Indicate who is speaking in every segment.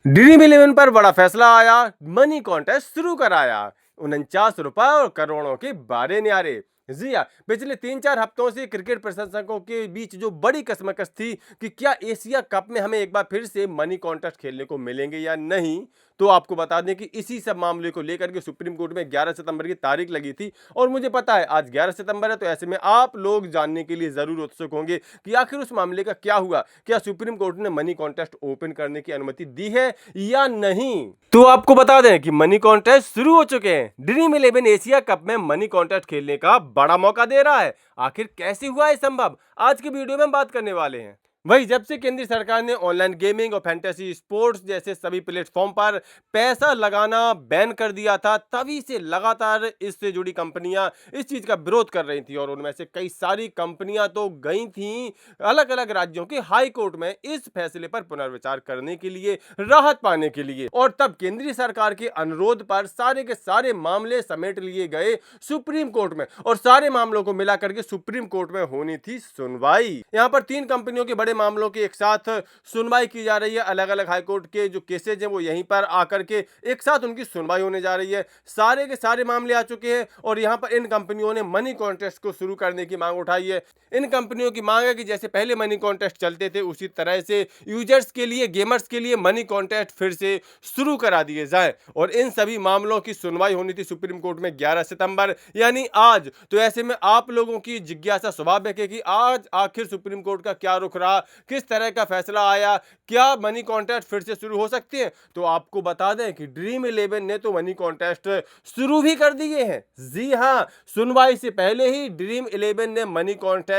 Speaker 1: Dream eleven पर बड़ा फैसला आया, मनी कॉन्टेस्ट शुरू कराया। 49 रुपए और करोड़ों के बारे न्यारे। जी हाँ, पिछले 3-4 हफ्तों से क्रिकेट प्रशंसकों के बीच जो बड़ी कसमकस थी कि क्या एशिया कप में हमें एक बार फिर से मनी कॉन्टेस्ट खेलने को मिलेंगे या नहीं। तो आपको बता दें कि इसी सब मामले को लेकर के सुप्रीम कोर्ट में 11 सितंबर की तारीख लगी थी और मुझे पता है आज 11 सितंबर है, तो ऐसे में आप लोग जानने के लिए जरूर उत्सुक होंगे कि आखिर उस मामले का क्या हुआ। क्या सुप्रीम कोर्ट ने मनी कॉन्टेस्ट ओपन करने की अनुमति दी है या नहीं। तो आपको बता दें कि मनी कॉन्टेस्ट शुरू हो चुके हैं। ड्रीम इलेवन एशिया कप में मनी कॉन्टेस्ट खेलने का बड़ा मौका दे रहा है। आखिर कैसे हुआ है संभव, आज की वीडियो में बात करने वाले हैं। वही जब से केंद्र सरकार ने ऑनलाइन गेमिंग और फैंटेसी स्पोर्ट्स जैसे सभी प्लेटफॉर्म पर पैसा लगाना बैन कर दिया था, तभी से लगातार इससे जुड़ी कंपनियां इस चीज का विरोध कर रही थी और उनमें से कई सारी कंपनियां तो गई थी अलग अलग राज्यों के हाई कोर्ट में इस फैसले पर पुनर्विचार करने के लिए, राहत पाने के लिए। और तब केंद्रीय सरकार के अनुरोध पर सारे के सारे मामले समेट लिए गए सुप्रीम कोर्ट में और सारे मामलों को मिलाकर के सुप्रीम कोर्ट में होनी थी सुनवाई। यहाँ पर 3 कंपनियों के बड़े मामलों की एक साथ सुनवाई की जा रही है। अलग अलग हाईकोर्ट के जो केसेज हैं वो यहीं पर आकर के एक साथ उनकी सुनवाई होने जा रही है। सारे के सारे मामले आ चुके हैं और यहाँ पर इन कंपनियों ने मनी कॉन्टेस्ट को शुरू करने की मांग उठाई है। इन कंपनियों की मांग है कि जैसे पहले मनी कॉन्टेस्ट चलते थे उसी तरह से यूजर्स के लिए, गेमर्स के लिए मनी कॉन्टेस्ट फिर से शुरू करा दिए जाए और इन सभी मामलों की सुनवाई होनी थी सुप्रीम कोर्ट में 11 सितंबर यानी आज। तो ऐसे में आप लोगों की जिज्ञासा स्वाभाविक है कि आज आखिर सुप्रीम कोर्ट का क्या रुख रहा, किस तरह का फैसला आया, क्या मनी कॉन्टेस्ट फिर से शुरू हो सकते हैं। तो आपको बता दें कि ड्रीम इलेवन ने तो मनी कॉन्टेस्ट शुरू भी कर दिए हैं। जी हां, सुनवाई से पहले ही ड्रीम इलेवन ने मनी कॉन्टेस्ट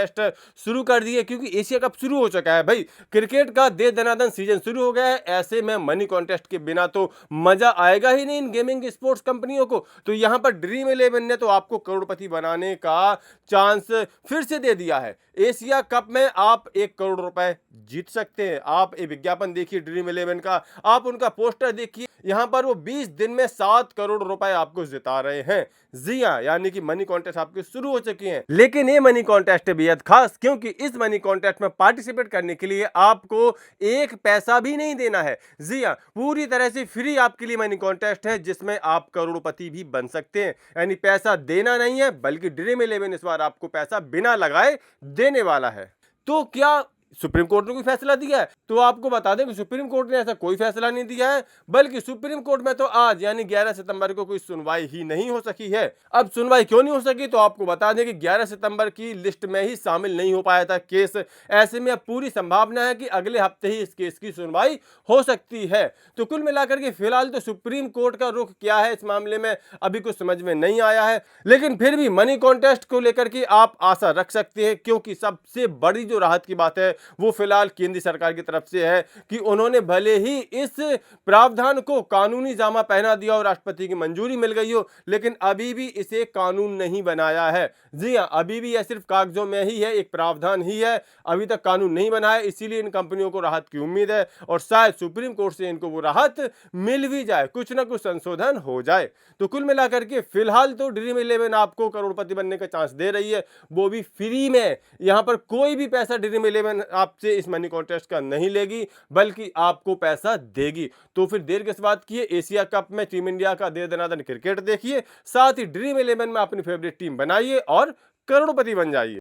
Speaker 1: शुरू कर दिए क्योंकि एशिया कप शुरू हो चुका है। भाई क्रिकेट का दे दनादन सीजन शुरू हो गया है, ऐसे में मनी कॉन्टेस्ट के बिना तो मजा आएगा ही नहीं इन गेमिंग स्पोर्ट्स कंपनियों को। तो यहां पर ड्रीम इलेवन ने तो आपको करोड़पति बनाने का चांस फिर से दे दिया है। एशिया कप में आप 1 करोड़ रुपए जीत सकते हैं। आप एक विज्ञापन देखिए ड्रीम इलेवन का, आप उनका पोस्टर देखिए, यहां पर वो 20 दिन में 7 करोड़ रुपए आपको जिता रहे हैं। जी हां, यानी कि मनी कॉन्टेस्ट आपके शुरू हो चुके हैं। लेकिन ये मनी कॉन्टेस्ट है बेहद खास क्योंकि इस मनी कॉन्टेस्ट में पार्टिसिपेट करने के लिए आपको 1 पैसा भी नहीं देना है। जी हां, पूरी तरह से फ्री आपके लिए मनी कॉन्टेस्ट है जिसमें आप करोड़पति भी बन सकते हैं। यानी पैसा देना नहीं है बल्कि ड्रीम इलेवन इस बार आपको पैसा बिना लगाए देने वाला है। तो क्या सुप्रीम कोर्ट ने कोई फैसला दिया है? तो आपको बता दें कि सुप्रीम कोर्ट ने ऐसा कोई फैसला नहीं दिया है, बल्कि सुप्रीम कोर्ट में तो आज यानी 11 सितंबर को कोई सुनवाई ही नहीं हो सकी है। अब सुनवाई क्यों नहीं हो सकी, तो आपको बता दें कि 11 सितंबर की लिस्ट में ही शामिल नहीं हो पाया था केस। ऐसे में अब पूरी संभावना है कि अगले हफ्ते ही इस केस की सुनवाई हो सकती है। तो कुल मिलाकर के फिलहाल तो सुप्रीम कोर्ट का रुख क्या है इस मामले में अभी कुछ समझ में नहीं आया है, लेकिन फिर भी मनी कॉन्टेस्ट को लेकर के आप आशा रख सकते हैं क्योंकि सबसे बड़ी जो राहत की बात है वो फिलहाल केंद्र सरकार की तरफ से है कि उन्होंने भले ही इस प्रावधान को कानूनी जामा पहना दिया और राष्ट्रपति की मंजूरी मिल गई हो, लेकिन अभी भी इसे कानून नहीं बनाया है। जी हां, अभी भी यह सिर्फ कागजों में ही है, एक प्रावधान ही है, अभी तक कानून नहीं बना है। इसीलिए इन कंपनियों को राहत की उम्मीद है और शायद सुप्रीम कोर्ट से इनको वो राहत मिल भी जाए, कुछ ना कुछ संशोधन हो जाए। तो कुल मिलाकर के फिलहाल तो ड्रीम इलेवन आपको करोड़पति बनने का चांस दे रही है, वो भी फ्री में। यहां पर कोई भी पैसा ड्रीम इलेवन आपसे इस मनी कॉन्टेस्ट का नहीं लेगी बल्कि आपको पैसा देगी। तो फिर देर किस बात की है, एशिया कप में टीम इंडिया का दे दनादन क्रिकेट देखिए, साथ ही ड्रीम इलेवन में अपनी फेवरेट टीम बनाइए और करोड़पति बन जाइए।